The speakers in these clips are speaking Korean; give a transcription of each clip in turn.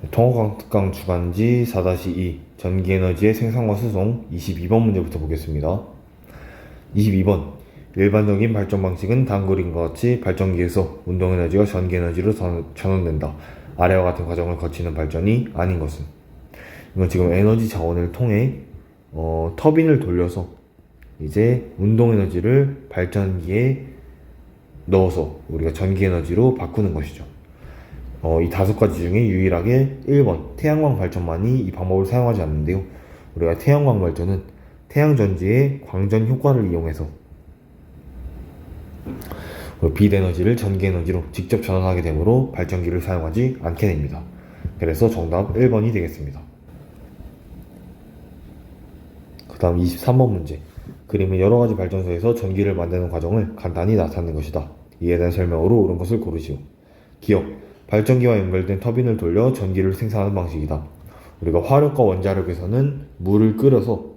통화강 주간지 4-2 전기에너지의 생산과 수송 22번 문제부터 보겠습니다. 22번 일반적인 발전 방식은 다음 그림과 같이 발전기에서 운동에너지가 전기에너지로 전환된다. 아래와 같은 과정을 거치는 발전이 아닌 것은? 이건 지금 에너지 자원을 통해 터빈을 돌려서 이제 운동에너지를 발전기에 넣어서 우리가 전기에너지로 바꾸는 것이죠. 이 5가지 중에 유일하게 1번 태양광 발전만이 이 방법을 사용하지 않는데요. 우리가 태양광 발전은 태양전지의 광전 효과를 이용해서 빛에너지를 전기에너지로 직접 전환하게 되므로 발전기를 사용하지 않게 됩니다. 그래서 정답 1번이 되겠습니다. 그 다음 23번 문제. 그림은 여러가지 발전소에서 전기를 만드는 과정을 간단히 나타내는 것이다. 이에 대한 설명으로 옳은 것을 고르시오. 기억, 발전기와 연결된 터빈을 돌려 전기를 생산하는 방식이다. 우리가 화력과 원자력에서는 물을 끓여서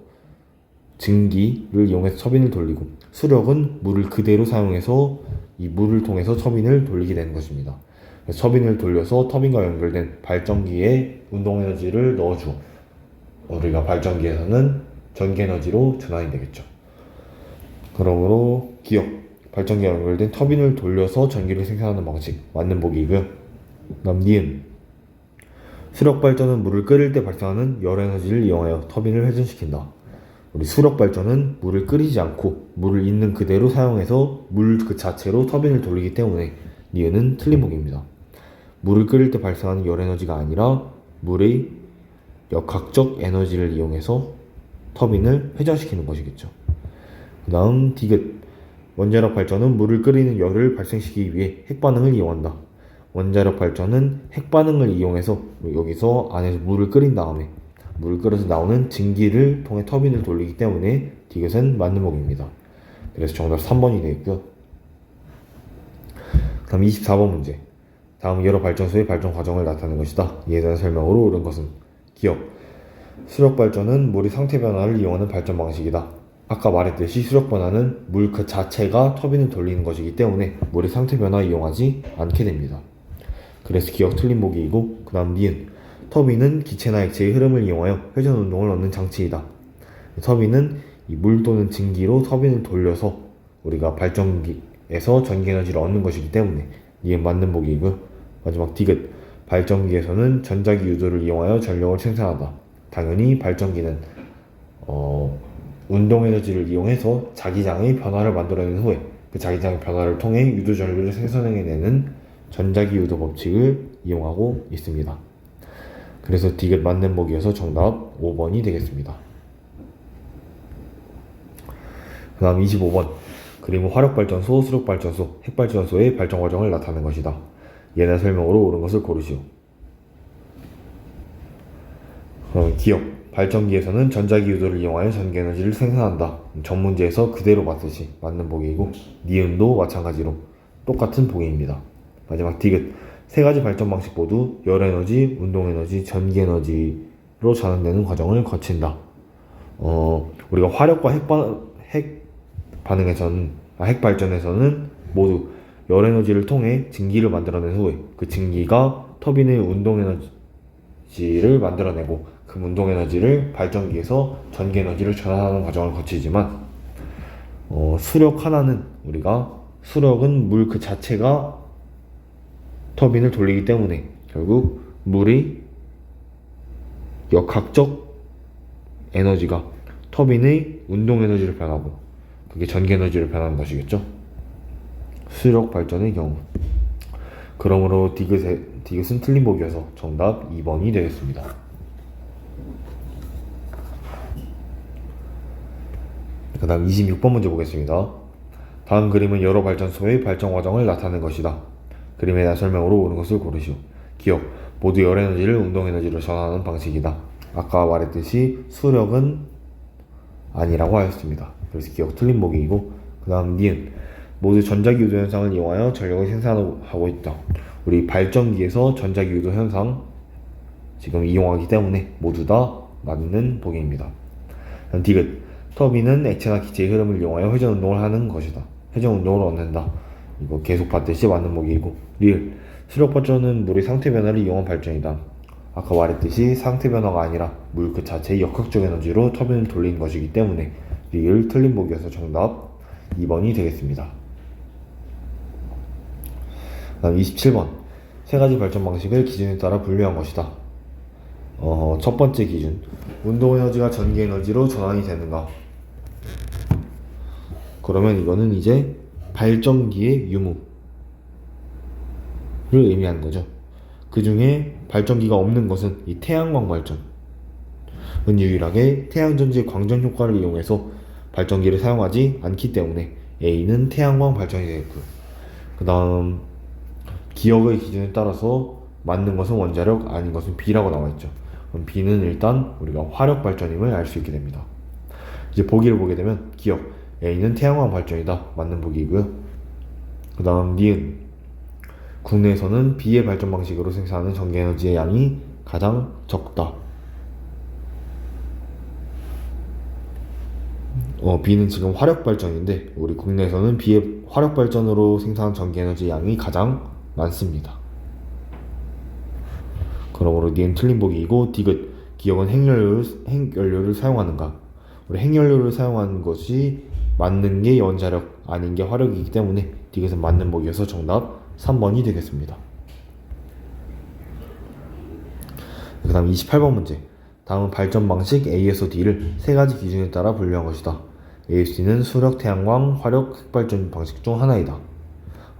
증기를 이용해서 터빈을 돌리고, 수력은 물을 그대로 사용해서 이 물을 통해서 터빈을 돌리게 되는 것입니다. 그래서 터빈을 돌려서 터빈과 연결된 발전기에 운동에너지를 넣어주어 우리가 발전기에서는 전기에너지로 전환이 되겠죠. 그러므로 기억, 발전기와 연결된 터빈을 돌려서 전기를 생산하는 방식, 맞는 보기이고요. 다음 니은, 수력 발전은 물을 끓일 때 발생하는 열 에너지를 이용하여 터빈을 회전시킨다. 우리 수력 발전은 물을 끓이지 않고 물을 있는 그대로 사용해서 물 그 자체로 터빈을 돌리기 때문에 니은은 틀린 보기입니다. 물을 끓일 때 발생하는 열 에너지가 아니라 물의 역학적 에너지를 이용해서 터빈을 회전시키는 것이겠죠. 그 다음 디귿, 원자력 발전은 물을 끓이는 열을 발생시키기 위해 핵반응을 이용한다. 원자력 발전은 핵반응을 이용해서 여기서 안에서 물을 끓인 다음에 물을 끓여서 나오는 증기를 통해 터빈을 돌리기 때문에 디귿은 맞는 보기입니다. 그래서 정답 3번이 되겠고요. 다음 24번 문제. 다음 여러 발전소의 발전 과정을 나타내는 것이다. 이에 대한 설명으로 옳은 것은? 기억, 수력 발전은 물의 상태 변화를 이용하는 발전 방식이다. 아까 말했듯이 수력 변화는 물 그 자체가 터빈을 돌리는 것이기 때문에 물의 상태 변화를 이용하지 않게 됩니다. 그래서 기억 틀린 보기이고, 그 다음 니은, 터빈은 기체나 액체의 흐름을 이용하여 회전 운동을 얻는 장치이다. 터빈은 이 물 또는 증기로 터빈을 돌려서 우리가 발전기에서 전기에너지를 얻는 것이기 때문에 니은 맞는 보기이고요. 마지막 디귿, 발전기에서는 전자기 유도를 이용하여 전력을 생산한다. 당연히 발전기는 운동에너지를 이용해서 자기장의 변화를 만들어낸 후에 그 자기장의 변화를 통해 유도 전류를 생성해내는 전자기 유도 법칙을 이용하고 있습니다. 그래서 디귿 맞는 보기여서 정답 5번이 되겠습니다. 그 다음 25번. 그림은 화력발전소, 수력발전소, 핵발전소의 발전 과정을 나타낸 것이다. 이에 대한 설명으로 옳은 것을 고르시오. 기억, 발전기에서는 전자기 유도를 이용하여 전기에너지를 생산한다. 전 문제에서 그대로 봤듯이 맞는 보기이고, 니은도 마찬가지로 똑같은 보기입니다. 마지막 디귿, 세 가지 발전 방식 모두 열에너지, 운동에너지, 전기에너지로 전환되는 과정을 거친다. 우리가 화력과 핵발전에서는 모두 열에너지를 통해 증기를 만들어낸 후에 그 증기가 터빈의 운동에너지를 만들어내고 그 운동에너지를 발전기에서 전기에너지를 전환하는 과정을 거치지만, 수력 하나는 수력은 물 그 자체가 터빈을 돌리기 때문에 결국 물의 역학적 에너지가 터빈의 운동에너지를 변하고 그게 전기에너지를 변하는 것이겠죠. 수력 발전의 경우. 그러므로 디귿은 틀린 보기여서 정답 2번이 되겠습니다. 그 다음 26번 문제 보겠습니다. 다음 그림은 여러 발전소의 발전 과정을 나타낸 것이다. 그림에 대한 설명으로 옳은 것을 고르시오. 기억, 모두 열에너지를 운동에너지로 전환하는 방식이다. 아까 말했듯이 수력은 아니라고 하였습니다. 그래서 기억 틀린 보기이고, 그 다음 니은, 모두 전자기 유도 현상을 이용하여 전력을 생산하고 있다. 우리 발전기에서 전자기 유도 현상 지금 이용하기 때문에 모두 다 맞는 보기입니다. 디귿, 터빈은 액체나 기체의 흐름을 이용하여 회전 운동을 하는 것이다. 회전 운동을 얻는다. 이거 계속 봤듯이 맞는 보기이고, 리을, 수력 발전은 물의 상태 변화를 이용한 발전이다. 아까 말했듯이 상태 변화가 아니라 물 그 자체의 역학적 에너지로 터빈을 돌리는 것이기 때문에 리을 틀린 보기여서 정답 2번이 되겠습니다. 다음 27번. 세 가지 발전 방식을 기준에 따라 분류한 것이다. 첫 번째 기준. 운동 에너지가 전기 에너지로 전환이 되는가? 그러면 이거는 이제 발전기의 유무를 의미하는 거죠. 그 중에 발전기가 없는 것은 이 태양광 발전은 유일하게 태양전지의 광전 효과를 이용해서 발전기를 사용하지 않기 때문에 A는 태양광 발전이 되겠고요. 그 다음 기억의 기준에 따라서 맞는 것은 원자력, 아닌 것은 B라고 나와있죠. 그럼 B는 일단 우리가 화력 발전임을 알 수 있게 됩니다. 이제 보기를 보게 되면 기억, A는 태양광 발전이다. 맞는 보기이고요. 그 다음 니은, 국내에서는 B의 발전 방식으로 생산하는 전기에너지의 양이 가장 적다. B는 지금 화력 발전인데 우리 국내에서는 B의 화력 발전으로 생산한 전기에너지 양이 가장 많습니다. 그러므로 니은 틀린 보기이고 디귿, 기억은 핵연료를 사용하는가? 우리 핵연료를 사용하는 것이 맞는 게 원자력, 아닌 게 화력이기 때문에 디귿은 맞는 보기여서 정답 3번이 되겠습니다. 그 다음 28번 문제. 다음은 발전 방식 A에서 D를 세 가지 기준에 따라 분류한 것이다. A에서 D는 수력, 태양광, 화력, 핵발전 방식 중 하나이다.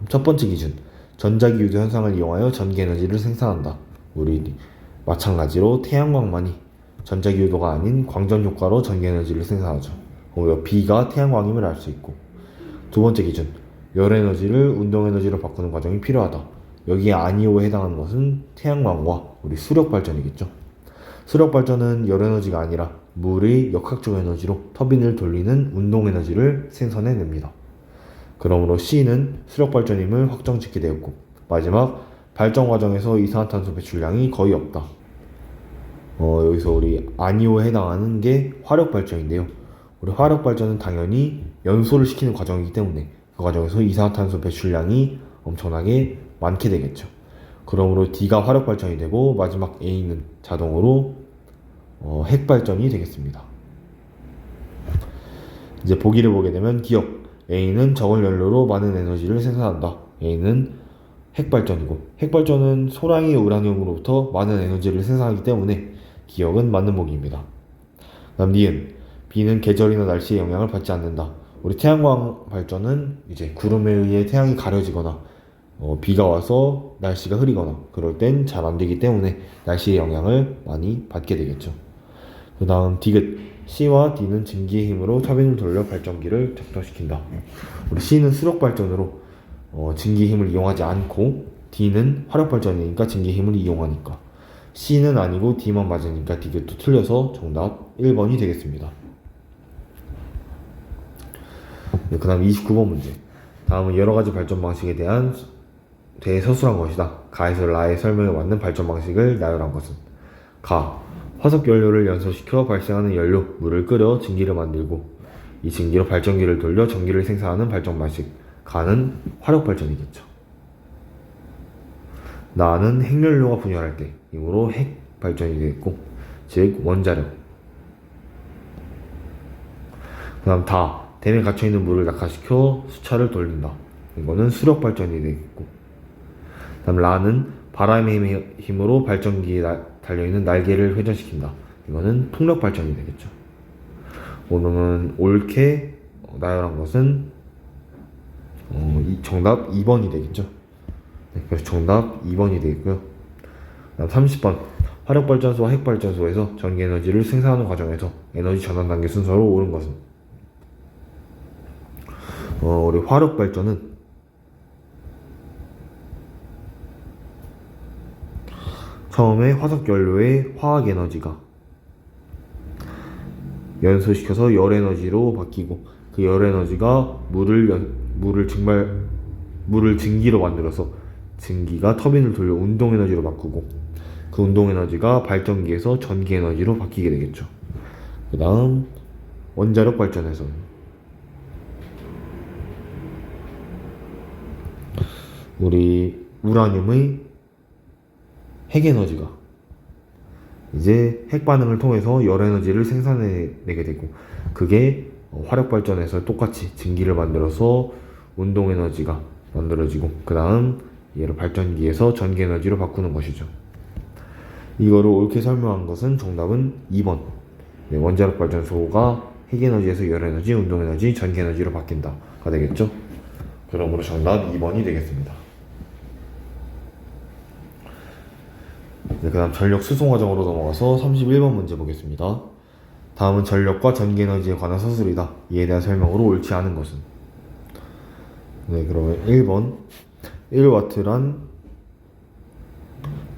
첫 번째 기준. 전자기 유도 현상을 이용하여 전기 에너지를 생산한다. 우리 마찬가지로 태양광만이 전자기 유도가 아닌 광전 효과로 전기 에너지를 생산하죠. B가 태양광임을 알 수 있고. 두 번째 기준. 열 에너지를 운동 에너지로 바꾸는 과정이 필요하다. 여기에 아니오에 해당하는 것은 태양광과 우리 수력 발전이겠죠. 수력 발전은 열 에너지가 아니라 물의 역학적 에너지로 터빈을 돌리는 운동 에너지를 생산해냅니다. 그러므로 C는 수력 발전임을 확정짓게 되었고, 마지막 발전 과정에서 이산화탄소 배출량이 거의 없다. 여기서 우리 아니오에 해당하는 게 화력 발전인데요. 우리 화력 발전은 당연히 연소를 시키는 과정이기 때문에 그 과정에서 이산화탄소 배출량이 엄청나게 많게 되겠죠. 그러므로 D가 화력 발전이 되고 마지막 A는 자동으로 핵 발전이 되겠습니다. 이제 보기를 보게 되면 기억, A는 적은 연료로 많은 에너지를 생산한다. A는 핵발전이고, 핵발전은 소량의 우라늄으로부터 많은 에너지를 생산하기 때문에 기억은 맞는 보기입니다. 다음 니은, B는 계절이나 날씨의 영향을 받지 않는다. 우리 태양광 발전은 이제 구름에 의해 태양이 가려지거나 비가 와서 날씨가 흐리거나 그럴 땐 잘 안 되기 때문에 날씨의 영향을 많이 받게 되겠죠. 그 다음 디귿, C와 D는 증기의 힘으로 터빈을 돌려 발전기를 작동시킨다. 우리 C는 수력 발전으로 증기의 힘을 이용하지 않고 D는 화력 발전이니까 증기의 힘을 이용하니까 C는 아니고 D만 맞으니까 디귿도 틀려서 정답 1번이 되겠습니다. 그 다음 29번 문제. 다음은 여러가지 발전 방식에 대해 서술한 것이다. 가에서 라의 설명에 맞는 발전 방식을 나열한 것은 가, 화석 연료를 연소시켜 발생하는 연료, 물을 끓여 증기를 만들고 이 증기로 발전기를 돌려 전기를 생산하는 발전 방식. 가는 화력 발전이겠죠. 나는 핵연료가 분열할 때 이므로 핵 발전이 되겠고, 즉 원자력. 그 다음 다, 댐에 갇혀있는 물을 낙하시켜 수차를 돌린다. 이거는 수력 발전이 되겠고, 그 다음 라는 바람의 힘으로 발전기에 달려있는 날개를 회전시킨다. 이거는 풍력 발전이 되겠죠. 오늘은 옳게 나열한 것은 정답 2번이 되겠죠. 네, 그래서 정답 2번이 되겠고요. 다음 30번. 화력발전소와 핵발전소에서 전기에너지를 생산하는 과정에서 에너지 전환 단계 순서로 옳은 것은 우리 화력발전은 처음에 화석연료의 화학에너지가 연소시켜서 열에너지로 바뀌고 그 열에너지가 물을 증기로 만들어서 증기가 터빈을 돌려 운동에너지로 바꾸고 그 운동에너지가 발전기에서 전기에너지로 바뀌게 되겠죠. 그 다음 원자력 발전에서는 우리 우라늄의 핵에너지가 이제 핵 반응을 통해서 열 에너지를 생산해내게 되고, 그게 화력 발전에서 똑같이 증기를 만들어서 운동 에너지가 만들어지고, 그 다음 얘를 발전기에서 전기 에너지로 바꾸는 것이죠. 이거를 옳게 설명한 것은 정답은 2번. 네, 원자력 발전소가 핵 에너지에서 열 에너지, 운동 에너지, 전기 에너지로 바뀐다가 되겠죠. 그러므로 정답 2번이 되겠습니다. 네, 그 다음 전력 수송 과정으로 넘어가서 31번 문제 보겠습니다. 다음은 전력과 전기 에너지에 관한 서술이다. 이에 대한 설명으로 옳지 않은 것은? 네, 그러면 1번 1와트란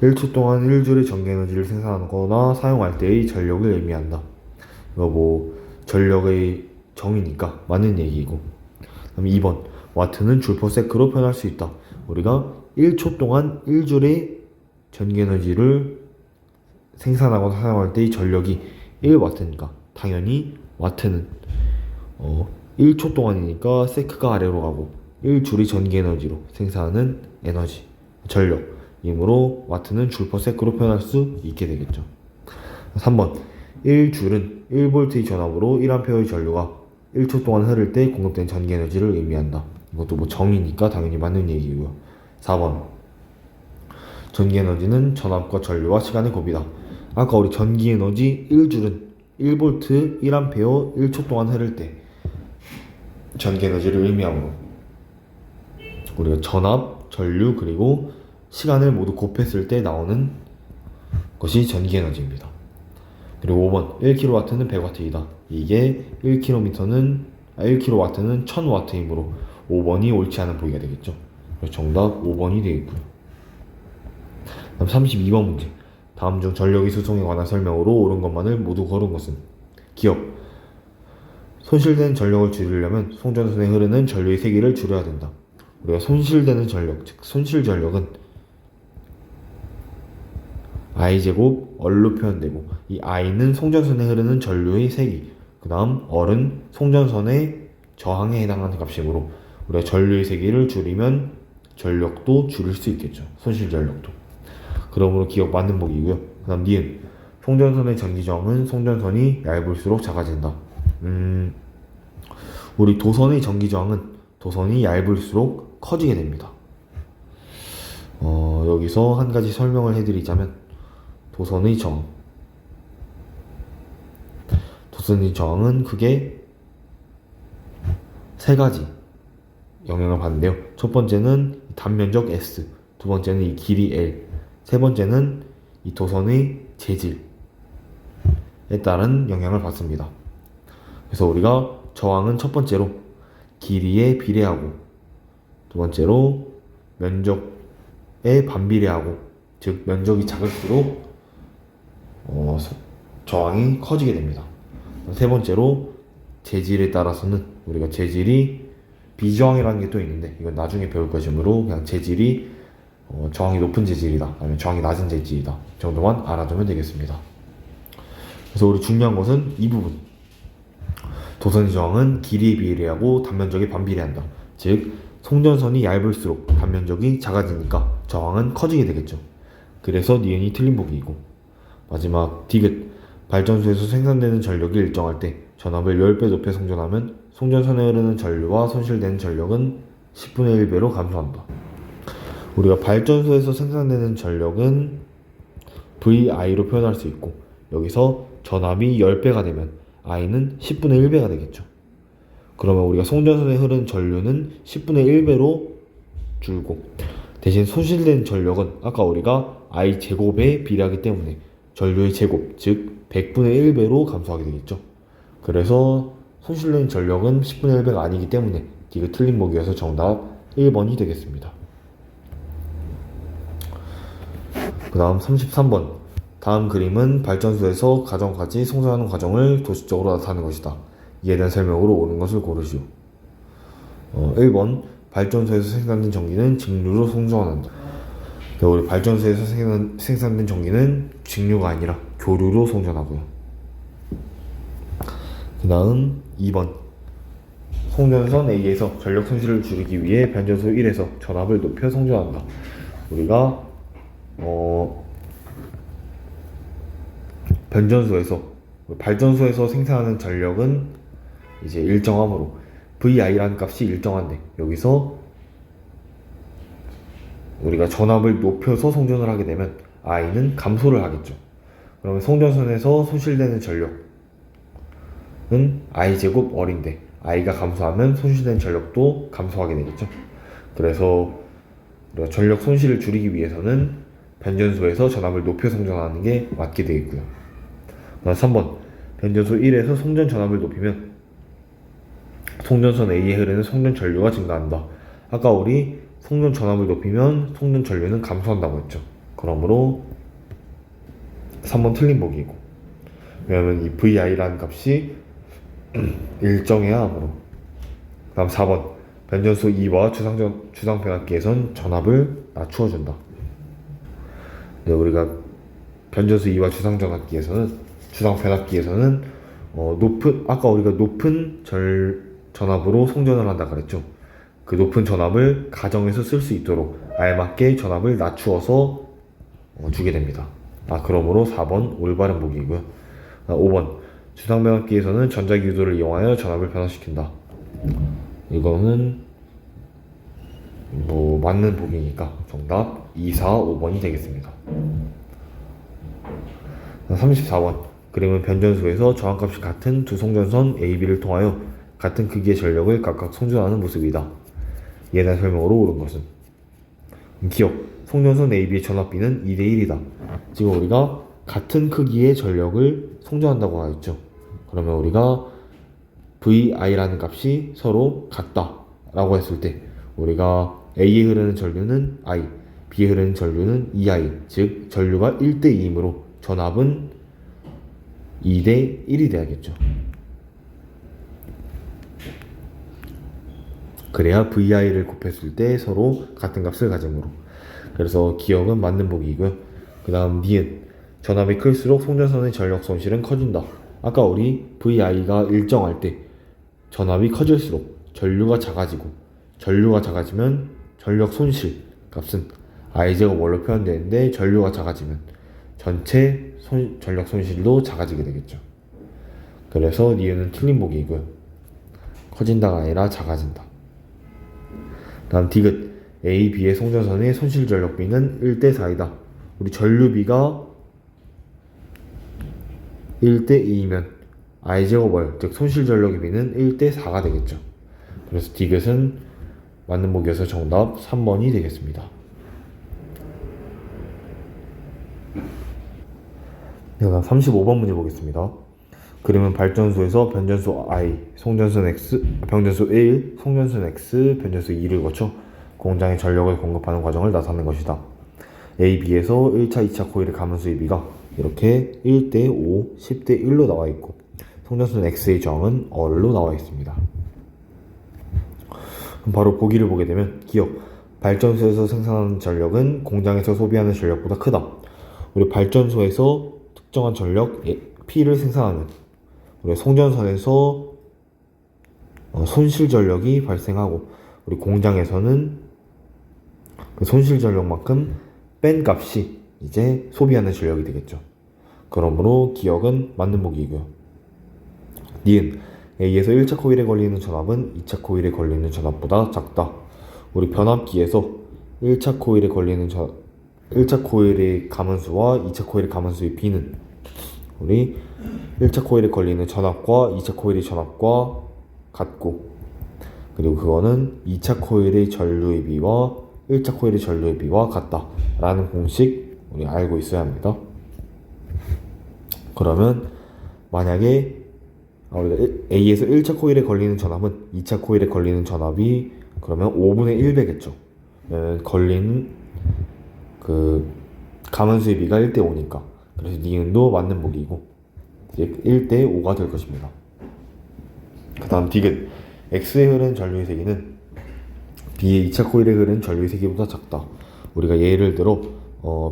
1초 동안 1줄의 전기 에너지를 생산하거나 사용할 때의 전력을 의미한다. 이거 뭐 전력의 정의니까 맞는 얘기이고. 그다음 2번 와트는 줄/세크로 표현할 수 있다. 우리가 1초 동안 1줄의 전기 에너지를 생산하거나 사용할 때의 전력이 1와트니까 당연히 와트는 1초 동안이니까 세크가 아래로 가고 1줄의 전기 에너지로 생산하는 에너지, 전력이므로 와트는 줄/세크로 표현할 수 있게 되겠죠. 3번 1줄은 1V의 전압으로 1A의 전류가 1초 동안 흐를 때 공급된 전기 에너지를 의미한다. 이것도 뭐 정의니까 당연히 맞는 얘기고요. 4번 전기 에너지는 전압과 전류와 시간의 곱이다. 아까 우리 전기 에너지 1줄은 1V 1A 1초 동안 흐를 때 전기 에너지를 의미하므로 우리가 전압, 전류 그리고 시간을 모두 곱했을 때 나오는 것이 전기 에너지입니다. 그리고 5번 1kW는 100W이다. 이게 1km는 1000W이므로 5번이 옳지 않은 보기가 되겠죠. 그래서 정답 5번이 되겠고요. 다음 32번 문제. 다음 중 전력의 수송에 관한 설명으로 옳은 것만을 모두 고른 것은? 기억. 손실된 전력을 줄이려면 송전선에 흐르는 전류의 세기를 줄여야 된다. 우리가 손실되는 전력, 즉 손실 전력은 I제곱 얼로 표현되고, 이 I는 송전선에 흐르는 전류의 세기, 그 다음 얼은 송전선의 저항에 해당하는 값이므로 우리가 전류의 세기를 줄이면 전력도 줄일 수 있겠죠. 손실 전력도. 그러므로 기억 맞는 보기고요. 그 다음 니은 송전선의 전기 저항은 송전선이 얇을수록 작아진다. 우리 도선의 전기 저항은 도선이 얇을수록 커지게 됩니다. 여기서 한 가지 설명을 해드리자면 도선의 저항은 크게 세 가지 영향을 받는데요. 첫 번째는 단면적 S, 두 번째는 이 길이 L, 세 번째는 이 도선의 재질에 따른 영향을 받습니다. 그래서 우리가 저항은 첫 번째로 길이에 비례하고, 두 번째로 면적에 반비례하고, 즉 면적이 작을수록 저항이 커지게 됩니다. 세 번째로 재질에 따라서는 우리가 재질이 비저항이라는 게 또 있는데 이건 나중에 배울 것이므로 그냥 재질이 저항이 높은 재질이다 아니면 저항이 낮은 재질이다 정도만 알아두면 되겠습니다. 그래서 우리 중요한 것은 이 부분. 도선의 저항은 길이에 비례하고 단면적에 반비례한다. 즉 송전선이 얇을수록 단면적이 작아지니까 저항은 커지게 되겠죠. 그래서 니은이 틀린 보기이고, 마지막 디귿 발전소에서 생산되는 전력이 일정할 때 전압을 10배 높여 송전하면 송전선에 흐르는 전류와 손실되는 전력은 10분의 1배로 감소한다. 우리가 발전소에서 생산되는 전력은 VI로 표현할 수 있고, 여기서 전압이 10배가 되면 I는 10분의 1배가 되겠죠. 그러면 우리가 송전선에 흐르는 전류는 10분의 1배로 줄고, 대신 손실된 전력은 아까 우리가 I 제곱에 비례하기 때문에 전류의 제곱, 즉 100분의 1배로 감소하게 되겠죠. 그래서 손실된 전력은 10분의 1배가 아니기 때문에 이거 틀린 보기여서 정답 1번이 되겠습니다. 그 다음 33번. 다음 그림은 발전소에서 가정까지 송전하는 과정을 도식적으로 나타내는 것이다. 이에 대한 설명으로 옳은 것을 고르시오. 1번 발전소에서 생산된 전기는 직류로 송전한다. 우리 발전소에서 생산된 전기는 직류가 아니라 교류로 송전하고요. 그 다음 2번 송전선 A에서 전력 손실을 줄이기 위해 변전소 1에서 전압을 높여 송전한다. 우리가 변전소에서 발전소에서 생산하는 전력은 이제 일정하므로 VI라는 값이 일정한데 여기서 우리가 전압을 높여서 송전을 하게 되면 I는 감소를 하겠죠. 그러면 송전선에서 손실되는 전력은 I제곱 R인데 I가 감소하면 손실되는 전력도 감소하게 되겠죠. 그래서 우리가 전력 손실을 줄이기 위해서는 변전소에서 전압을 높여 송전하는 게 맞게 되겠고요. 3번 변전소 1에서 송전 전압을 높이면 송전선 A에 흐르는 송전 전류가 증가한다. 아까 우리 송전 전압을 높이면 송전 전류는 감소한다고 했죠. 그러므로 3번 틀린 보기이고, 왜냐하면 이 VI라는 값이 일정해야 하므로. 다음 4번 변전소 2와 주상 변압기에선 전압을 낮추어준다. 네, 우리가 변전소 2와 주상 변압기에서는 아까 우리가 높은 전압으로 송전을 한다 그랬죠. 그 높은 전압을 가정에서 쓸 수 있도록 알맞게 전압을 낮추어서 주게 됩니다. 그러므로 4번 올바른 보기이고요. 5번 주상 변압기에서는 전자기 유도를 이용하여 전압을 변화시킨다. 이거는 맞는 보기니까 정답 2, 4, 5번이 되겠습니다. 34번 그림은 변전소에서 저항값이 같은 두 송전선 A, B를 통하여 같은 크기의 전력을 각각 송전하는 모습이다. 예단 설명으로 옳은 것은? 기억, 송전선 A, B의 전압비는 2대 1이다. 지금 우리가 같은 크기의 전력을 송전한다고 하였죠. 그러면 우리가 VI라는 값이 서로 같다 라고 했을 때 우리가 A에 흐르는 전류는 I, B에 흐르는 전류는 2I, 즉 전류가 1대 2이므로 전압은 2대 1이 돼야겠죠. 그래야 VI를 곱했을 때 서로 같은 값을 가지므로. 그래서 기억은 맞는 보기이고요. 그 다음 니은, 전압이 클수록 송전선의 전력 손실은 커진다. 아까 우리 VI가 일정할 때 전압이 커질수록 전류가 작아지고, 전류가 작아지면 전력 손실 값은 I제곱 R로 표현되는데 전류가 작아지면 전체 전력 손실도 작아지게 되겠죠. 그래서 니은은 틀린 보기이고요. 커진다가 아니라 작아진다. 다음 디귿, A, B의 송전선의 손실 전력비는 1대 4이다. 우리 전류비가 1대 2이면 I제곱 R, 즉 손실 전력의 비는 1대 4가 되겠죠. 그래서 디귿은 맞는 보기여서 정답 3번이 되겠습니다. 다음 35번 문제 보겠습니다. 그림은 발전소에서 변전소 I, 송전선 X, 변전소 1, 송전선 X, 변전소 2를 거쳐 공장에 전력을 공급하는 과정을 나타낸 것이다. A, B에서 1차, 2차 코일의 가문수입비가 이렇게 1대 5, 10대 1로 나와 있고 송전선 X의 저항은 R로 나와 있습니다. 그럼 바로 보기를 보게 되면 기억, 발전소에서 생산하는 전력은 공장에서 소비하는 전력보다 크다. 우리 발전소에서 특정한 전력 P를 생산하면 우리 송전선에서 손실 전력이 발생하고 우리 공장에서는 그 손실 전력만큼 뺀 값이 이제 소비하는 전력이 되겠죠. 그러므로 기억은 맞는 보기이고요. 니은, A에서 1차 코일에 걸리는 전압은 2차 코일에 걸리는 전압보다 작다. 우리 변압기에서 1차 코일에 걸리는 1차 코일의 가문수와 2차 코일의 가문수의 B는 우리 1차 코일에 걸리는 전압과 2차 코일의 전압과 같고, 그리고 그거는 2차 코일의 전류의 비와 1차 코일의 전류의 비와 같다 라는 공식 우리 알고 있어야 합니다. 그러면 만약에 우리가 A에서 1차 코일에 걸리는 전압은 2차 코일에 걸리는 전압이 그러면 5분의 1 되겠죠. 걸린 그 가문수의 비가 1대 5니까 그래서 니은도 맞는 보기이고 1대 5가 될 것입니다. 그 다음 디귿, X에 흐르는 전류의 세기는 B의 2차 코일에 흐르는 전류의 세기보다 작다. 우리가 예를 들어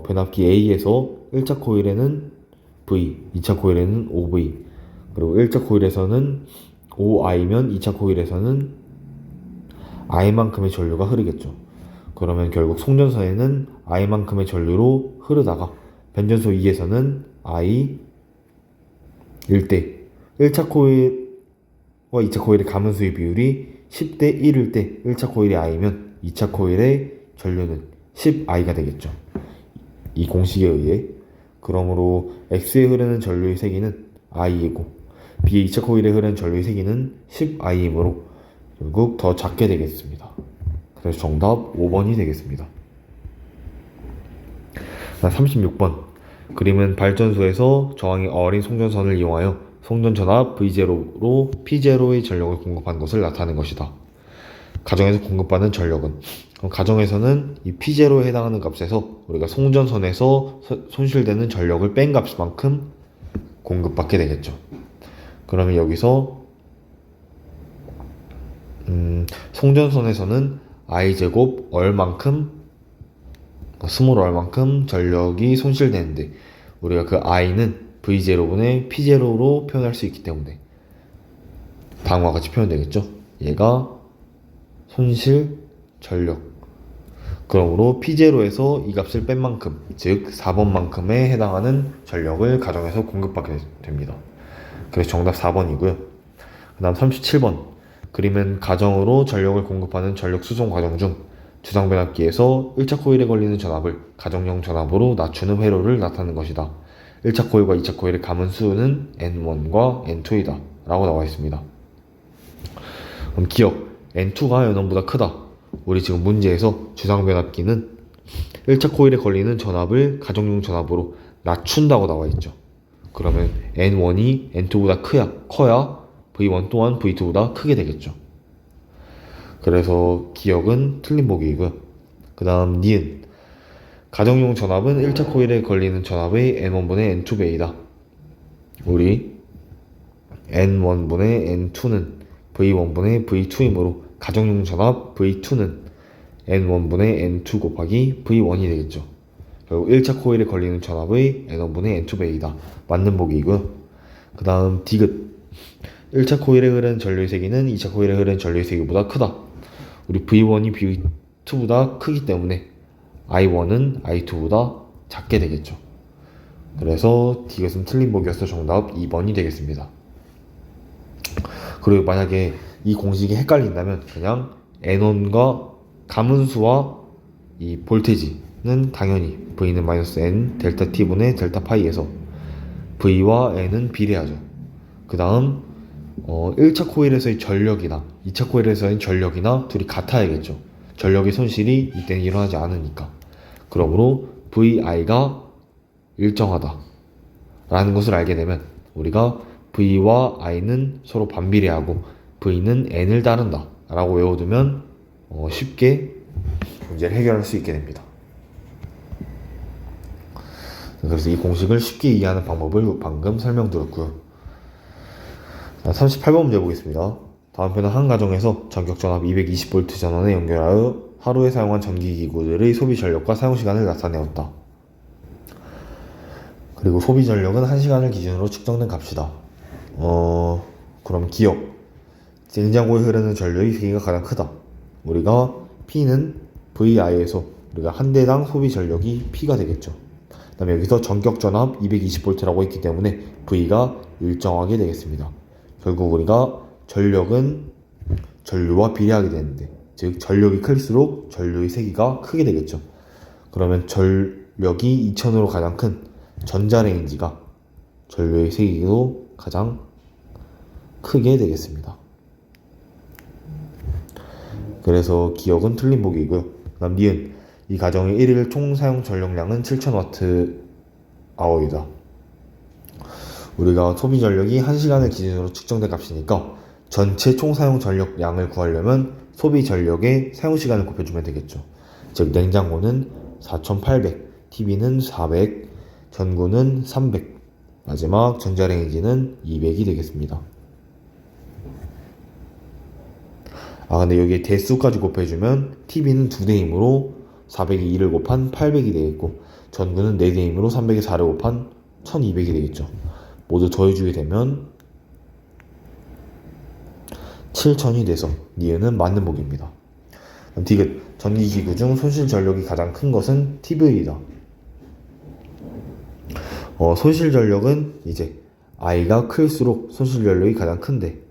변압기 A에서 1차 코일에는 V, 2차 코일에는 OV, 그리고 1차 코일에서는 OI면 2차 코일에서는 I만큼의 전류가 흐르겠죠. 그러면 결국 송전선에는 I만큼의 전류로 흐르다가 변전소 2에서는 I, 일 때 1차 코일과 2차 코일의 가문수의 비율이 10대 1일 때 1차 코일이 I면 2차 코일의 전류는 10I가 되겠죠. 이 공식에 의해. 그러므로 X에 흐르는 전류의 세기는 I이고 B의 2차 코일에 흐르는 전류의 세기는 10I이므로 결국 더 작게 되겠습니다. 그래서 정답 5번이 되겠습니다. 36번. 그림은 발전소에서 저항이 어린 송전선을 이용하여 송전전압 V0로 P0의 전력을 공급한 것을 나타내는 것이다. 가정에서 공급받는 전력은, 가정에서는 이 P0에 해당하는 값에서 우리가 송전선에서 손실되는 전력을 뺀 값만큼 공급받게 되겠죠. 그러면 여기서 송전선에서는 I제곱 얼만큼, 스몰 얼만큼 전력이 손실되는데 우리가 그 I는 V0분의 P0로 표현할 수 있기 때문에 다음과 같이 표현되겠죠. 얘가 손실 전력. 그러므로 P0에서 이 값을 뺀 만큼, 즉 4번만큼에 해당하는 전력을 가정에서 공급받게 됩니다. 그래서 정답 4번이고요. 그 다음 37번. 그림은 가정으로 전력을 공급하는 전력 수송 과정 중 주상변압기에서 1차 코일에 걸리는 전압을 가정용 전압으로 낮추는 회로를 나타내는 것이다. 1차 코일과 2차 코일의 가문수는 N1과 N2이다 라고 나와 있습니다. 그럼 기억, N2가 N1보다 크다. 우리 지금 문제에서 주상변압기는 1차 코일에 걸리는 전압을 가정용 전압으로 낮춘다고 나와 있죠. 그러면 N1이 N2보다 커야 V1 또한 V2보다 크게 되겠죠. 그래서 기억은 틀린 보기이고요. 그 다음 니은. 가정용 전압은 1차 코일에 걸리는 전압의 N1분의 N2배이다. 우리 N1분의 N2는 V1분의 V2이므로 가정용 전압 V2는 N1분의 N2 곱하기 V1이 되겠죠. 결국 1차 코일에 걸리는 전압의 N1분의 N2배이다. 맞는 보기이고요. 그 다음 디귿. 1차 코일에 흐르는 전류의 세기는 2차 코일에 흐르는 전류의 세기보다 크다. 우리 V1이 V2보다 크기 때문에 I1은 I2보다 작게 되겠죠. 그래서 디귿은 틀린 보기여서 정답 2번이 되겠습니다. 그리고 만약에 이 공식이 헷갈린다면 그냥 N1과 가문수와 이 볼테지는 당연히 V는 마이너스 N 델타 T분의 델타 파이에서 V와 N은 비례하죠. 그 다음 1차 코일에서의 전력이나 2차 코일에서의 전력이나 둘이 같아야겠죠. 전력의 손실이 이때는 일어나지 않으니까. 그러므로 VI가 일정하다 라는 것을 알게 되면 우리가 V와 I는 서로 반비례하고 V는 N을 따른다 라고 외워두면 쉽게 문제를 해결할 수 있게 됩니다. 그래서 이 공식을 쉽게 이해하는 방법을 방금 설명드렸고요. 38번 문제 보겠습니다. 다음 편은 한 가정에서 전격전압 220V 전원에 연결하여 하루에 사용한 전기기구들의 소비 전력과 사용시간을 나타내었다. 그리고 소비 전력은 1시간을 기준으로 측정된 값이다. 그럼 기억. 냉장고에 흐르는 전류의 세기가 가장 크다. 우리가 P는 VI에서 우리가 한 대당 소비 전력이 P가 되겠죠. 그 다음에 여기서 전격전압 220V라고 했기 때문에 V가 일정하게 되겠습니다. 결국 우리가 전력은 전류와 비례하게 되는데, 즉 전력이 클수록 전류의 세기가 크게 되겠죠. 그러면 전력이 2000으로 가장 큰 전자레인지가 전류의 세기도 가장 크게 되겠습니다. 그래서 기억은 틀린 보기이고요. 다음 니은. 이 가정의 1일 총 사용 전력량은 7000Wh이다. 우리가 소비 전력이 1시간을 기준으로 측정된 값이니까 전체 총 사용 전력량을 구하려면 소비 전력의 사용 시간을 곱해주면 되겠죠. 즉 냉장고는 4800, TV는 400, 전구는 300, 마지막 전자레인지는 200이 되겠습니다. 근데 여기에 대수까지 곱해주면 TV는 2대이므로 400이 2를 곱한 800이 되겠고, 전구는 4대이므로 300에 4를 곱한 1200이 되겠죠. 모두 더해주게 되면 7000이 돼서 니은은 맞는 보기입니다. 디귿. 전기기구 중 손실 전력이 가장 큰 것은 TV이다. 손실 전력은 이제 I가 클수록 손실 전력이 가장 큰데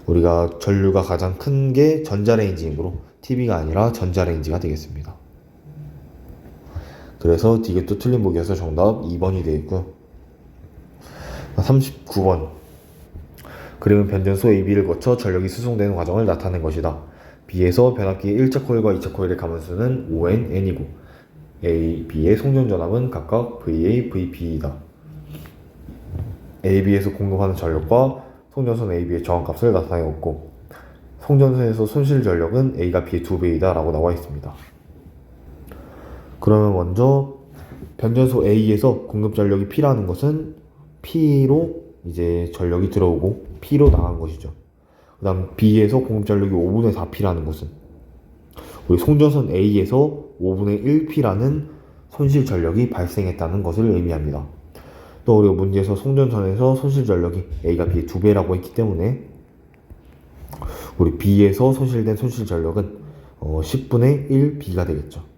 우리가 전류가 가장 큰 게 전자레인지이므로 TV가 아니라 전자레인지가 되겠습니다. 그래서 디귿도 틀린 보기여서 정답 2번이 되겠고요. 39번 그림은 변전소 AB를 거쳐 전력이 수송되는 과정을 나타낸 것이다. B에서 변압기의 1차 코일과 2차 코일의 가만수는 ON, N이고 A, B의 송전전압은 각각 VA, VB이다. AB에서 공급하는 전력과 송전선 AB의 저항값을 나타내었고 송전선에서 손실 전력은 A가 B의 2배이다 라고 나와 있습니다. 그러면 먼저 변전소 A에서 공급 전력이 P라는 것은 P로 이제 전력이 들어오고 P로 나간 것이죠. 그 다음 B에서 공급 전력이 5분의 4P라는 것은 우리 송전선 A에서 5분의 1P라는 손실 전력이 발생했다는 것을 의미합니다. 또 우리가 문제에서 송전선에서 손실 전력이 A가 B의 2배라고 했기 때문에 우리 B에서 손실된 손실 전력은 10분의 1B가 되겠죠.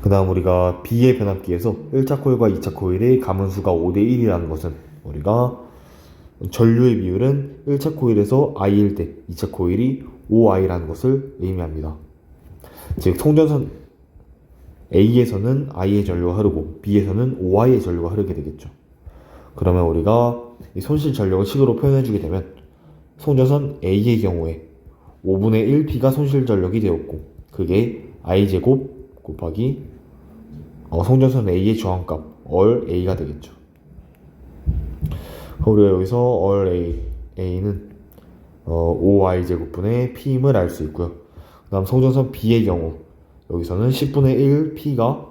그 다음 우리가 B의 변압기에서 1차 코일과 2차 코일의 가문수가 5대1이라는 것은 우리가 전류의 비율은 1차 코일에서 I일 때 2차 코일이 5I라는 것을 의미합니다. 즉 송전선 A에서는 I의 전류가 흐르고 B에서는 5I의 전류가 흐르게 되겠죠. 그러면 우리가 이 손실 전력을 식으로 표현해주게 되면 송전선 A의 경우에 5분의 1P가 손실 전력이 되었고 그게 I제곱 곱하기 송전선 A의 저항값 얼 A가 되겠죠. 우리가 여기서 얼 A는 5I제곱분의 P임을 알 수 있고요. 그 다음 송전선 B의 경우 여기서는 10분의 1 P가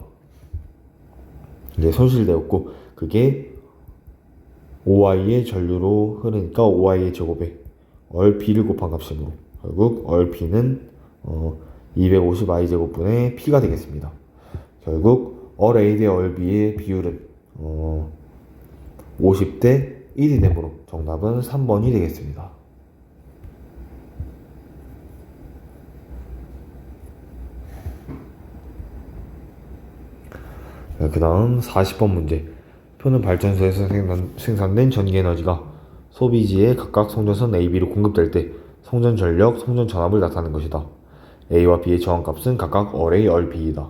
이제 손실되었고 그게 5I의 전류로 흐르니까 5I의 제곱에 얼 B를 곱한 값이므로 결국 얼 B는 250I 제곱분의 P가 되겠습니다. 결국 얼 A 대 얼 B의 비율은 50대 1이 되므로 정답은 3번이 되겠습니다. 그 다음 40번 문제. 표는 발전소에서 생산된 전기에너지가 소비지에 각각 송전선 A, B로 공급될 때 송전 전력, 송전 전압을 나타내는 것이다. A와 B의 저항값은 각각 얼 A, 얼 B이다.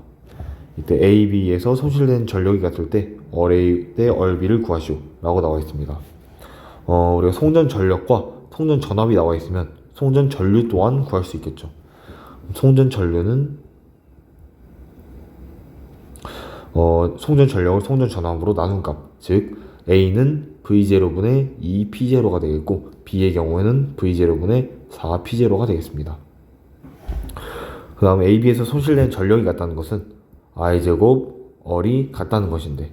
이때 A, B에서 손실된 전력이 같을 때 얼 A 대 얼 B를 구하시오 라고 나와 있습니다. 우리가 송전 전력과 송전 전압이 나와 있으면 송전 전류 또한 구할 수 있겠죠. 송전 전류는 송전 전력을 송전 전압으로 나눈 값, 즉 A는 V0분의 2P0가 되겠고 B의 경우에는 V0분의 4P0가 되겠습니다. 그 다음 AB에서 손실된 전력이 같다는 것은 I제곱 얼이 같다는 것인데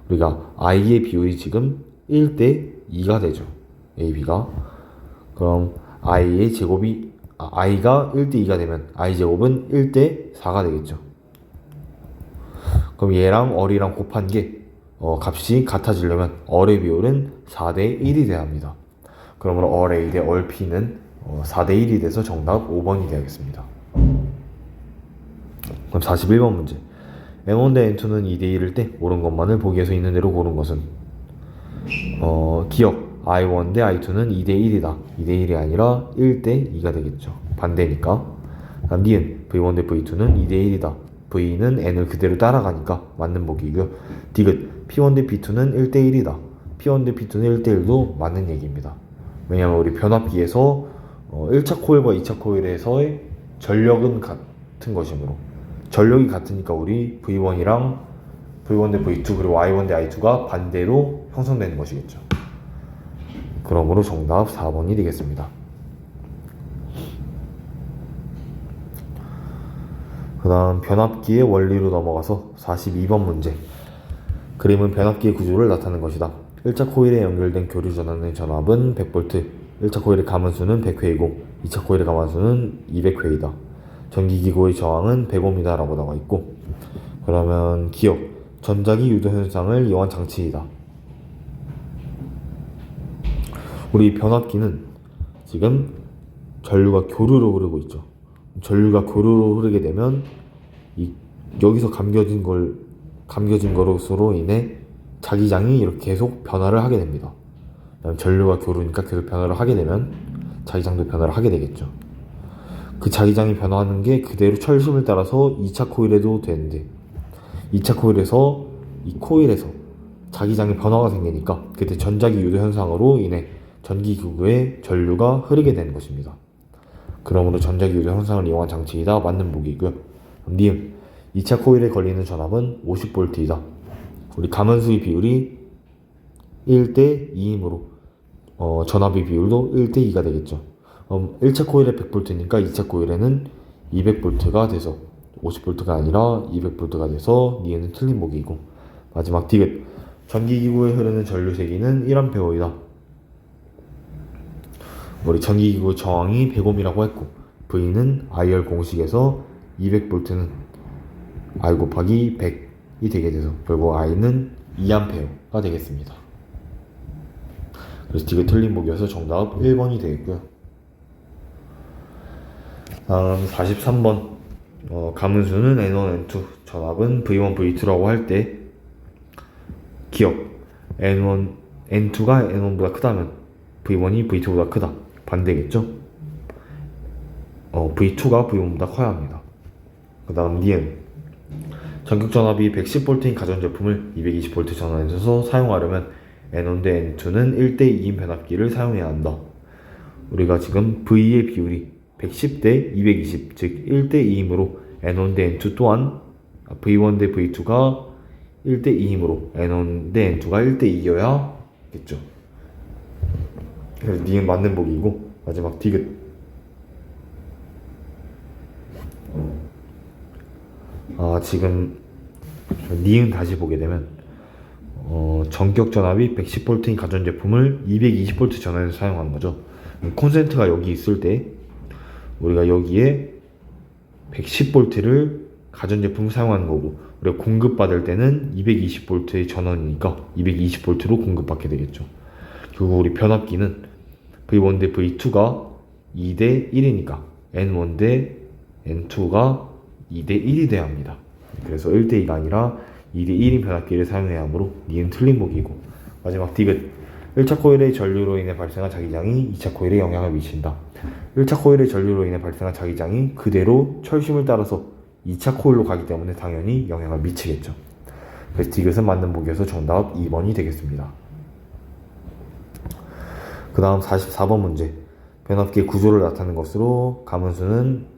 우리가 I의 비율이 지금 1대 2가 되죠. AB가. 그럼 I의 제곱이 I가 1대 2가 되면 I제곱은 1대 4가 되겠죠. 그럼 얘랑 얼이랑 곱한 게 값이 같아지려면 얼의 비율은 4대 1이 돼야 합니다. 그러므로 얼 A 대 얼 P는 4대 1이 돼서 정답 5번이 되겠습니다. 그럼 41번 문제. N1 대 N2는 2대 1일 때 옳은 것만을 보기에서 있는 대로 고른 것은 기억 I1 대 I2는 2대 1이다. 2대 1이 아니라 1대 2가 되겠죠. 반대니까. 다음 니은 V1 대 V2는 2대 1이다. V는 N을 그대로 따라가니까 맞는 보기고요. 디귿 P1 대 P2는 1대 1이다. P1 대 P2는 1대 1도 맞는 얘기입니다. 왜냐하면 우리 변압기에서 1차 코일과 2차 코일에서의 전력은 같은 것이므로 전력이 같으니까 우리 V1이랑 V1 대 V2 그리고 I1 대 I2가 반대로 형성되는 것이겠죠. 그러므로 정답 4번이 되겠습니다. 그 다음 변압기의 원리로 넘어가서 42번 문제. 그림은 변압기의 구조를 나타내는 것이다. 1차 코일에 연결된 교류 전환의 전압은 100V, 1차 코일의 가만수는 100회이고 2차 코일의 가만수는 200회이다. 전기기구의 저항은 100oh이다 라고 나와 있고 그러면 기억, 전자기 유도 현상을 이용한 장치이다. 우리 변압기는 지금 전류가 교류로 흐르고 있죠. 전류가 교류로 흐르게 되면 여기서 감겨진 것으로 인해 자기장이 이렇게 계속 변화를 하게 됩니다. 전류가 교류니까 계속 변화를 하게 되면 자기장도 변화를 하게 되겠죠. 그 자기장이 변화하는 게 그대로 철심을 따라서 2차 코일에도 되는데 2차 코일에서 이 코일에서 자기장의 변화가 생기니까 그때 전자기 유도 현상으로 인해 전기기구에 전류가 흐르게 되는 것입니다. 그러므로 전자기 유도 현상을 이용한 장치이다. 맞는 보기이고요. 니은 2차 코일에 걸리는 전압은 50V이다. 우리 가만수의 비율이 1대 2이므로 전압의 비율도 1대 2가 되겠죠. 1차 코일에 100V니까 2차 코일에는 200V가 돼서 50V가 아니라 200V가 돼서 니은은 틀린 보기이고, 마지막 디귿 전기기구에 흐르는 전류 세기는 1A이다. 우리 전기기구 저항이 100ohm이라고 했고 V는 IR 공식에서 200V는 I 곱하기 100이 되게 돼서 결국 I는 2A가 되겠습니다. 그래서 디귿 틀린 보기여서 정답 1번이 되겠고요. 다음 43번 가문수는 N1, N2, 전압은 V1, V2라고 할 때 기억 N1, N2가 N1보다 크다면 V1이 V2보다 크다. 반대겠죠? V2가 V1보다 커야 합니다. 그 다음 니은 전격전압이 110V인 가전제품을 220V 전원에서 사용하려면 N1 대 N2는 1대 2인 변압기를 사용해야 한다. 우리가 지금 V의 비율이 110 대 220, 즉 1대 2이므로 N1 대 N2 또한 V1 대 V2가 1대 2이므로 N1 대 N2가 1대 2여야겠죠. 그래서 니은 맞는 보기이고, 마지막 디귿 지금 니은 다시 보게 되면 전격 전압이 110V인 가전제품을 220V 전원에서 사용하는 거죠. 콘센트가 여기 있을 때 우리가 여기에 110V를 가전제품을 사용하는 거고, 우리가 공급받을 때는 220V의 전원이니까 220V로 공급받게 되겠죠. 그리고 우리 변압기는 V1 대 V2가 2대 1이니까 N1 대 N2가 2대 1이 돼야 합니다. 그래서 1대 2가 아니라 2대 1인 변압기를 사용해야 하므로 니은 틀린 보기이고, 마지막 디귿 1차 코일의 전류로 인해 발생한 자기장이 2차 코일에 영향을 미친다. 1차 코일의 전류로 인해 발생한 자기장이 그대로 철심을 따라서 2차 코일로 가기 때문에 당연히 영향을 미치겠죠. 그래서 디귿은 맞는 보기여서 정답 2번이 되겠습니다. 그 다음 44번 문제. 변압기의 구조를 나타내는 것으로 가문수는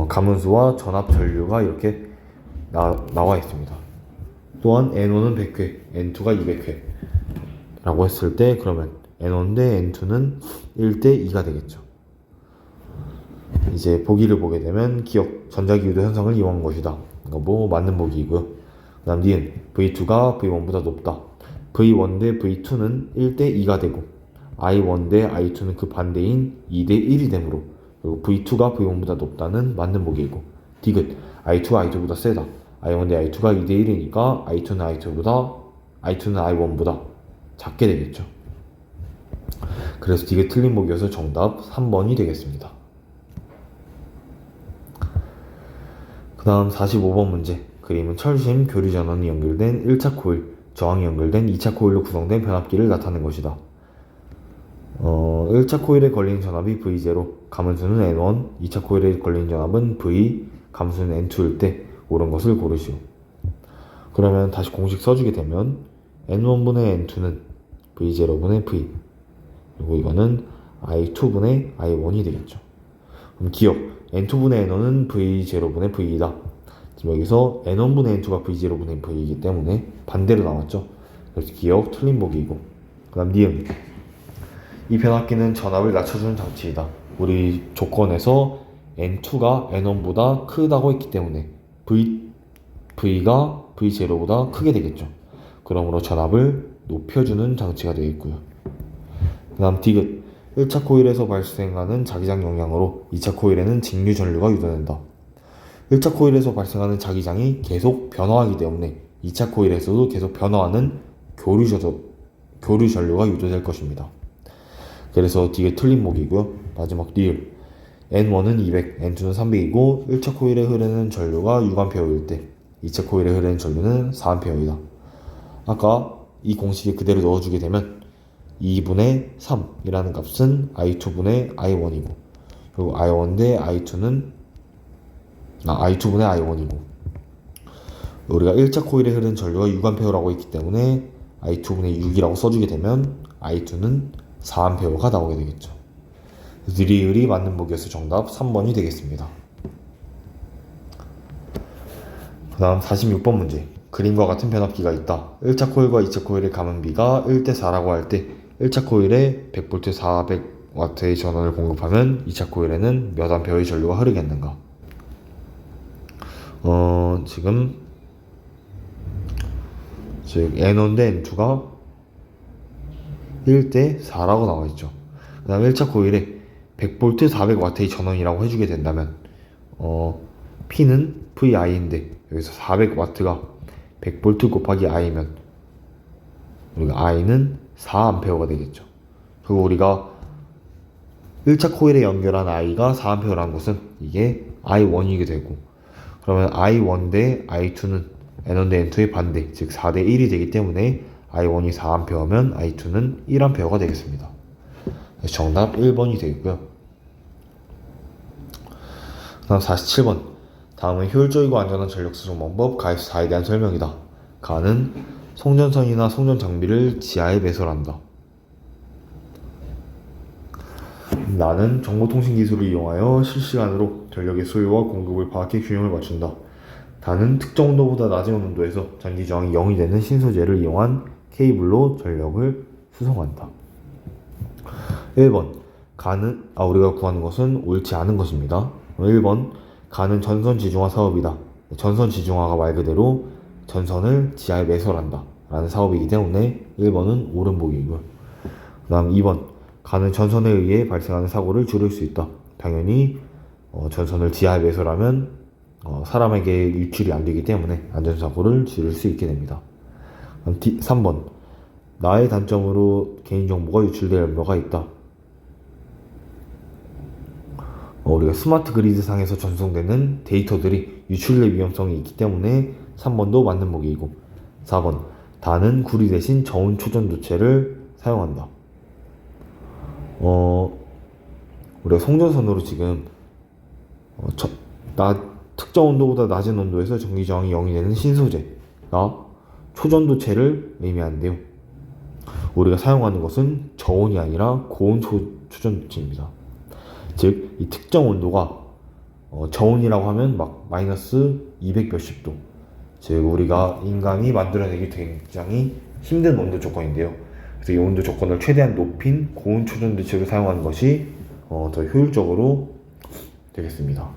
가문수와 전압 전류가 이렇게 나와 있습니다. 또한 N1은 100회, N2가 200회 라고 했을 때 그러면 N1 대 N2는 1대 2가 되겠죠. 이제 보기를 보게 되면 기억 전자기유도 현상을 이용한 것이다. 뭐 맞는 보기이고요. 그 다음 니은 V2가 V1보다 높다. V1 대 V2는 1대 2가 되고 I1 대 I2는 그 반대인 2대 1이 되므로, 그리고 V2가 V1보다 높다는 맞는 보기이고, 디귿 I2가 I2보다 세다. I1 대 I2가 2대 1이니까 I2는 I1보다 작게 되겠죠. 그래서 디귿 틀린 보기여서 정답 3번이 되겠습니다. 그 다음 45번 문제. 그림은 철심 교류 전원이 연결된 1차 코일, 저항이 연결된 2차 코일로 구성된 변압기를 나타낸 것이다. 1차 코일에 걸린 전압이 V0, 가문수는 N1, 2차 코일에 걸린 전압은 V, 감수는 N2일 때 옳은 것을 고르시오. 그러면 다시 공식 써주게 되면 N1분의 N2는 V0분의 V, 그리고 이거는 I2분의 I1이 되겠죠. 그럼 기억 N2분의 N1은 V0분의 V이다. 지금 여기서 N1분의 N2가 V0분의 V이기 때문에 반대로 나왔죠. 그래서 기억 틀린 보기이고, 그 다음 니은 이 변압기는 전압을 낮춰주는 장치이다. 우리 조건에서 N2가 N1보다 크다고 했기 때문에 V가 V0보다 크게 되겠죠. 그러므로 전압을 높여주는 장치가 되겠고요. 그 다음 디귿 1차 코일에서 발생하는 자기장 영향으로 2차 코일에는 직류 전류가 유도된다. 1차 코일에서 발생하는 자기장이 계속 변화하기 때문에 2차 코일에서도 계속 변화하는 교류 전류가 유도될 것입니다. 그래서 디귿 틀린 보기고요. 마지막 리을 N1은 200, N2는 300이고 1차 코일에 흐르는 전류가 6A일 때 이체 코일에 흐르는 전류는 4A이다. 아까 이 공식에 그대로 넣어주게 되면 2분의 3이라는 값은 I2분의 I1이고, 그리고 I1 대 I2는 I2분의 I1이고, 우리가 1차 코일에 흐르는 전류가 6A라고 했기 때문에 I2분의 6이라고 써주게 되면 I2는 4A가 나오게 되겠죠. 느리느리 맞는 보기에서 정답 3번이 되겠습니다. 그 다음 46번 문제. 그림과 같은 변압기가 있다. 1차 코일과 2차 코일의 감음비가 1대 4라고 할 때 1차 코일에 100V 400W의 전원을 공급하면 2차 코일에는 몇 암페어의 전류가 흐르겠는가? 지금 즉 N1 대 N2가 1대 4라고 나와 있죠. 그 다음 1차 코일에 100V 400W의 전원이라고 해주게 된다면 P는 VI인데 여기서 400W가 100V 곱하기 I면 우리가 I는 4A가 되겠죠. 그리고 우리가 1차 코일에 연결한 I가 4A라는 것은 이게 I1이게 되고, 그러면 I1 대 I2는 N1 대 N2의 반대, 즉 4대 1이 되기 때문에 I1이 4A면 I2는 1A가 되겠습니다. 정답 1번이 되겠고요. 다음 47번. 다음은 효율적이고 안전한 전력 수송 방법 가입 4에 대한 설명이다. 가는 송전선이나 송전 장비를 지하에 매설한다. 나는 정보통신 기술을 이용하여 실시간으로 전력의 소요와 공급을 파악해 균형을 맞춘다. 다는 특정 온도보다 낮은 온도에서 전기 저항이 0이 되는 신소재를 이용한 케이블로 전력을 수송한다. 1번. 우리가 구하는 것은 옳지 않은 것입니다. 1번. 가는 전선 지중화 사업이다. 전선 지중화가 말 그대로 전선을 지하에 매설한다 라는 사업이기 때문에 1번은 옳은 보기이고요. 그 다음 2번. 가는 전선에 의해 발생하는 사고를 줄일 수 있다. 당연히 전선을 지하에 매설하면 사람에게 유출이 안 되기 때문에 안전사고를 줄일 수 있게 됩니다. 3번. 나의 단점으로 개인정보가 유출될 염려가 있다. 우리가 스마트 그리드 상에서 전송되는 데이터들이 유출될 위험성이 있기 때문에 3번도 맞는 보기이고, 4번. 다는 구리 대신 저온 초전도체를 사용한다. 우리가 송전선으로 지금 특정 온도보다 낮은 온도에서 전기 저항이 0이 되는 신소재가 초전도체를 의미하는데요. 우리가 사용하는 것은 저온이 아니라 고온 초전도체입니다. 즉, 이 특정 온도가 저온이라고 하면 막 마이너스 200 몇십 도, 즉 우리가 인간이 만들어내기 굉장히 힘든 온도 조건인데요. 그래서 이 온도 조건을 최대한 높인 고온 초전도체를 사용하는 것이 더 효율적으로 되겠습니다.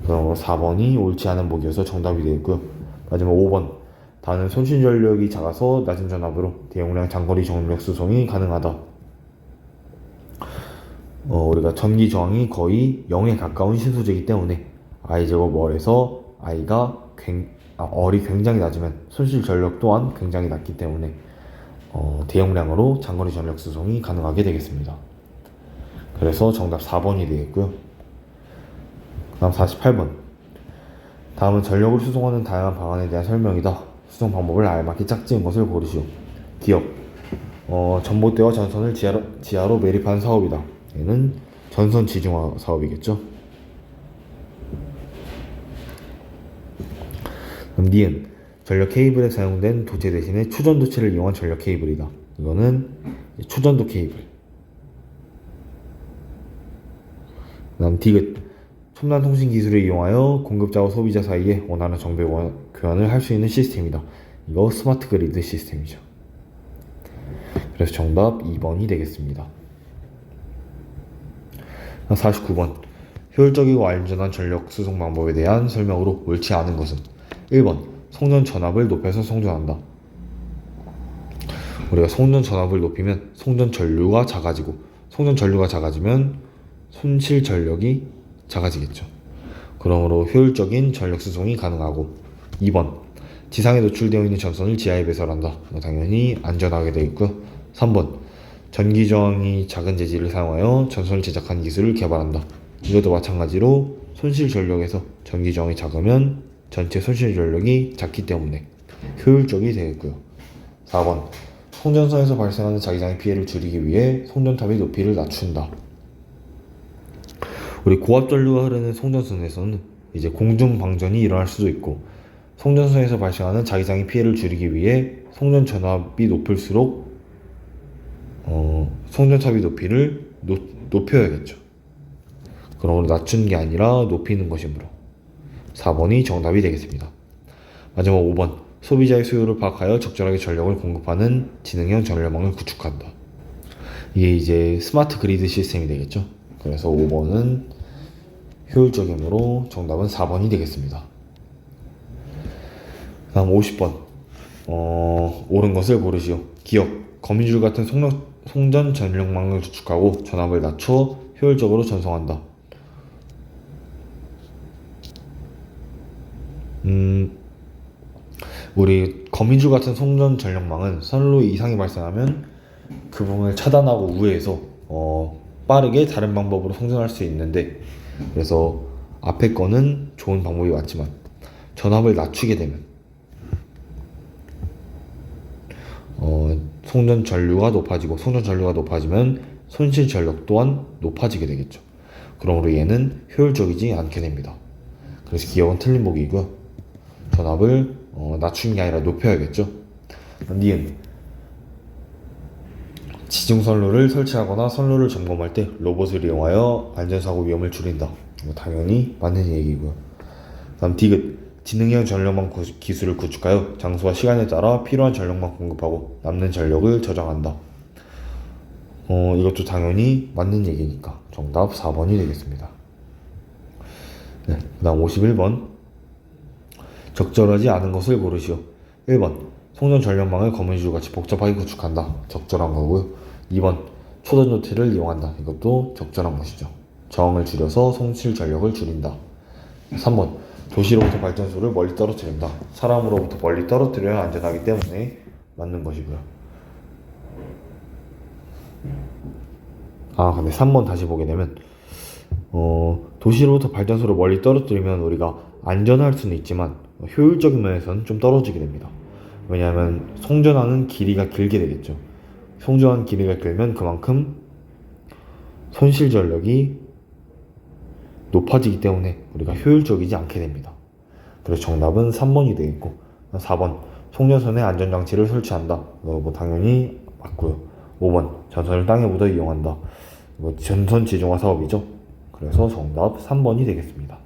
그럼 4번이 옳지 않은 보기여서 정답이 되겠고요. 마지막 5번. 다는 손실 전력이 작아서 낮은 전압으로 대용량 장거리 전력 수송이 가능하다. 우리가 전기 저항이 거의 0에 가까운 신소재이기 때문에 I 제곱 월에서 R이 굉장히 낮으면 손실 전력 또한 굉장히 낮기 때문에 대용량으로 장거리 전력 수송이 가능하게 되겠습니다. 그래서 정답 4번이 되겠고요. 다음 48번. 다음은 전력을 수송하는 다양한 방안에 대한 설명이다. 수송 방법을 알맞게 짝지은 것을 고르시오. 기업. 전봇대와 전선을 지하로 매립하는 사업이다. 얘는 전선 지중화 사업이겠죠. 그럼 니은. 전력 케이블에 사용된 도체 대신에 초전도체를 이용한 전력 케이블이다. 이거는 초전도 케이블. 다음 디귿. 첨단 통신 기술을 이용하여 공급자와 소비자 사이에 원하는 정보 교환을 할 수 있는 시스템이다. 이거 스마트 그리드 시스템이죠. 그래서 정답 2번이 되겠습니다. 49번. 효율적이고 안전한 전력 수송 방법에 대한 설명으로 옳지 않은 것은 1번. 송전 전압을 높여서 송전한다. 우리가 송전 전압을 높이면 송전 전류가 작아지고, 송전 전류가 작아지면 손실 전력이 작아지겠죠. 그러므로 효율적인 전력 수송이 가능하고, 2번. 지상에 노출되어 있는 전선을 지하에 배설한다. 당연히 안전하게 되어 있고요. 3번. 전기 저항이 작은 재질을 사용하여 전선을 제작하는 기술을 개발한다. 이것도 마찬가지로 손실 전력에서 전기 저항이 작으면 전체 손실 전력이 작기 때문에 효율적이 되겠고요. 4번 송전선에서 발생하는 자기장의 피해를 줄이기 위해 송전탑의 높이를 낮춘다. 우리 고압 전류가 흐르는 송전선에서는 이제 공중 방전이 일어날 수도 있고, 송전선에서 발생하는 자기장의 피해를 줄이기 위해 송전 전압이 높을수록 송전탑의 높이를 높여야겠죠. 그럼 낮추는 게 아니라 높이는 것이므로 4번이 정답이 되겠습니다. 마지막 5번 소비자의 수요를 파악하여 적절하게 전력을 공급하는 지능형 전력망을 구축한다. 이게 이제 스마트 그리드 시스템이 되겠죠. 그래서 5번은 효율적이므로 정답은 4번이 되겠습니다. 다음 50번 옳은 것을 고르시오. 기억, 거미줄 같은 송전 전력망을 구축하고 전압을 낮춰 효율적으로 전송한다. 우리 거미줄 같은 송전 전력망은 선로 이상이 발생하면 그 부분을 차단하고 우회해서 빠르게 다른 방법으로 송전할 수 있는데, 그래서 앞에 거는 좋은 방법이 맞지만 전압을 낮추게 되면 송전 전류가 높아지면 손실 전력 또한 높아지게 되겠죠. 그러므로 얘는 효율적이지 않게 됩니다. 그래서 기억은 틀린 보기이고요. 전압을 낮추는 게 아니라 높여야겠죠. 니은 지중선로를 설치하거나 선로를 점검할 때 로봇을 이용하여 안전사고 위험을 줄인다. 당연히 맞는 얘기고요. 다음 디귿 지능형 전력망 기술을 구축하여 장소와 시간에 따라 필요한 전력만 공급하고 남는 전력을 저장한다. 이것도 당연히 맞는 얘기니까 정답 4번이 되겠습니다. 네, 그 다음 51번 적절하지 않은 것을 고르시오. 1번 송전 전력망을 거미줄같이 복잡하게 구축한다. 적절한 거고요. 2번 초전 조티를 이용한다. 이것도 적절한 것이죠. 저항을 줄여서 손실 전력을 줄인다. 3번 도시로부터 발전소를 멀리 떨어뜨린다. 사람으로부터 멀리 떨어뜨려야 안전하기 때문에 맞는 것이고요. 근데 3번 다시 보게 되면 도시로부터 발전소를 멀리 떨어뜨리면 우리가 안전할 수는 있지만 효율적인 면에서는 좀 떨어지게 됩니다. 왜냐하면 송전하는 길이가 길게 되겠죠. 송전하는 길이가 길면 그만큼 손실 전력이 높아지기 때문에 우리가 효율적이지 않게 됩니다. 그래서 정답은 3번이 되겠고, 4번 송전선에 안전장치를 설치한다. 당연히 맞고요. 5번 전선을 땅에 묻어 이용한다. 전선 지중화 사업이죠. 그래서 정답 3번이 되겠습니다.